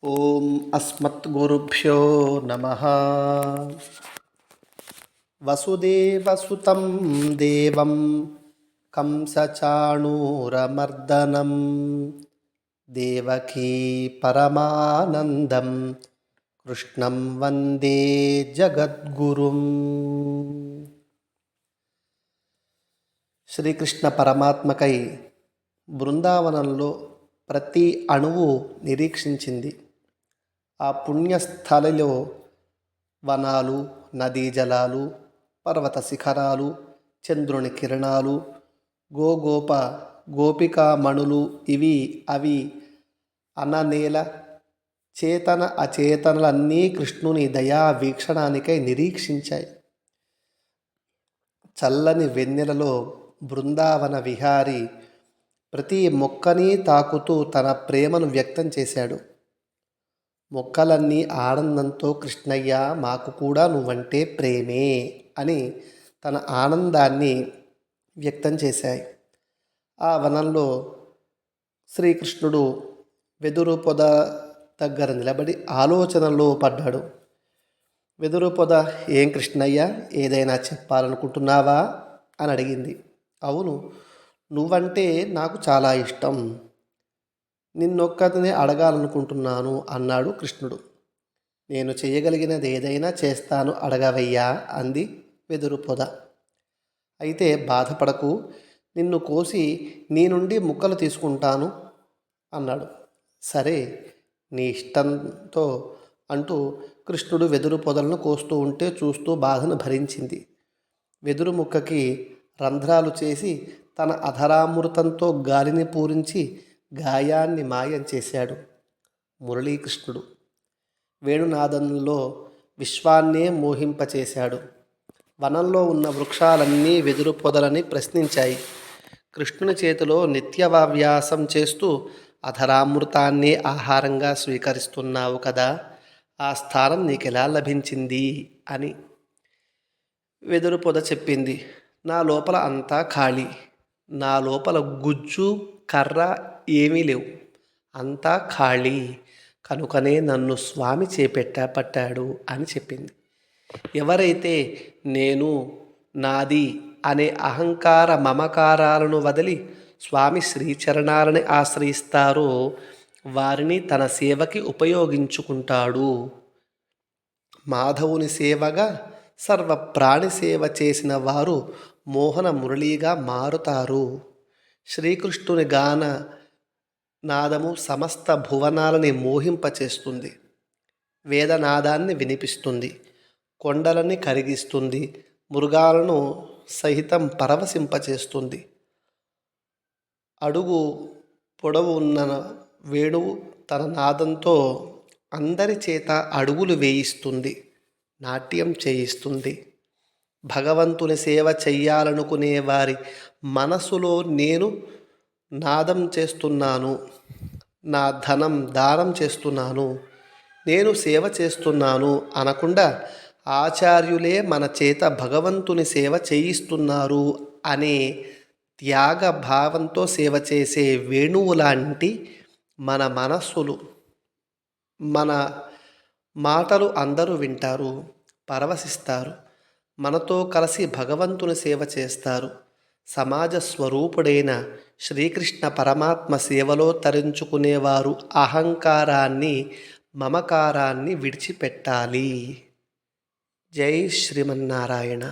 ఓం అస్మద్గురుభ్యో నమః. వసుదేవసుతం దేవం కంసచాణూరమర్దనం దేవకీ పరమానందం కృష్ణం వందే జగద్గురుం. శ్రీకృష్ణ పరమాత్మకై బృందావనంలో ప్రతి అణువు నిరీక్షించింది. ఆ పుణ్యస్థలిలో వనాలు, నదీ జలాలు, పర్వత శిఖరాలు, చంద్రుని కిరణాలు, గోపికామణులు, ఇవి అవి అననేల చేతన అచేతనలన్నీ కృష్ణుని దయా వీక్షణానికై నిరీక్షించాయి. చల్లని వెన్నెలలో బృందావన విహారి ప్రతి మొక్కని తాకుతూ తన ప్రేమను వ్యక్తం చేశాడు. మొక్కలన్నీ ఆనందంతో కృష్ణయ్య, మాకు కూడా నువ్వంటే ప్రేమే అని తన ఆనందాన్ని వ్యక్తం చేశాయి. ఆ వనంలో శ్రీకృష్ణుడు వెదురు పొద దగ్గర నిలబడి ఆలోచనలో పడ్డాడు. వెదురు పొద, ఏం కృష్ణయ్య, ఏదైనా చెప్పాలనుకుంటున్నావా అని అడిగింది. అవును, నువ్వంటే నాకు చాలా ఇష్టం, నిన్నొక్కతినే అడగాలనుకుంటున్నాను అన్నాడు కృష్ణుడు. నేను చేయగలిగినది ఏదైనా చేస్తాను, అడగవయ్యా అంది వెదురు పొద. అయితే బాధపడకు, నిన్ను కోసి నీ నుండి ముక్కలు తీసుకుంటాను అన్నాడు. సరే, నీ ఇష్టంతో అంటూ కృష్ణుడు వెదురు పొదలను కోస్తూ ఉంటే చూస్తూ బాధను భరించింది. వెదురు ముక్కకి రంధ్రాలు చేసి తన అధరామృతంతో గాలిని పూరించి గాయాన్ని మాయం చేశాడు మురళీకృష్ణుడు. వేణునాదంలో విశ్వాన్నే మోహింపచేశాడు. వనంలో ఉన్న వృక్షాలన్నీ వెదురు పొదలని ప్రశ్నించాయి. కృష్ణుని చేతిలో నిత్యవావ్యాసం చేస్తూ అధరామృతాన్నే ఆహారంగా స్వీకరిస్తున్నావు కదా, ఆ స్థానం నీకెలా లభించింది అని. వెదురు పొద చెప్పింది, నా లోపల అంతా ఖాళీ, నా లోపల గుజ్జు కర్ర ఏమీ లేవు, అంతా ఖాళీ, కనుకనే నన్ను స్వామి పట్టాడు అని చెప్పింది. ఎవరైతే నేను, నాది అనే అహంకార మమకారాలను వదిలి స్వామి శ్రీచరణాలని ఆశ్రయిస్తారో వారిని తన సేవకి ఉపయోగించుకుంటాడు. మాధవుని సేవగా సర్వ ప్రాణి సేవ చేసిన వారు మోహన మురళీగా మారుతారు. శ్రీకృష్ణుని గాన నాదము సమస్త భువనాలని మోహింపచేస్తుంది. వేదనాదాన్ని వినిపిస్తుంది, కొండలని కరిగిస్తుంది, మృగాలను సహితం పరవశింపచేస్తుంది. అడుగు పొడవు ఉన్న వేణువు తన నాదంతో అందరి చేత అడుగులు వేయిస్తుంది, నాట్యం చేయిస్తుంది. భగవంతుని సేవ చెయ్యాలనుకునే వారి మనసులో నేను నాదం చేస్తున్నాను, నా ధనం దానం చేస్తున్నాను, నేను సేవ చేస్తున్నాను అనకుండా ఆచార్యులే మన చేత భగవంతుని సేవ చేయిస్తున్నారు అనే త్యాగ భావంతో సేవ చేసే వేణువు లాంటి మన మనస్సులు, మన మాటలు అందరూ వింటారు, పరవశిస్తారు, మనతో కలిసి భగవంతుని సేవ చేస్తారు. సమాజ స్వరూపుడైన శ్రీకృష్ణ పరమాత్మ సేవలో తరించుకునేవారు అహంకారాన్ని, మమకారాన్ని విడిచిపెట్టాలి. జై శ్రీమన్నారాయణ.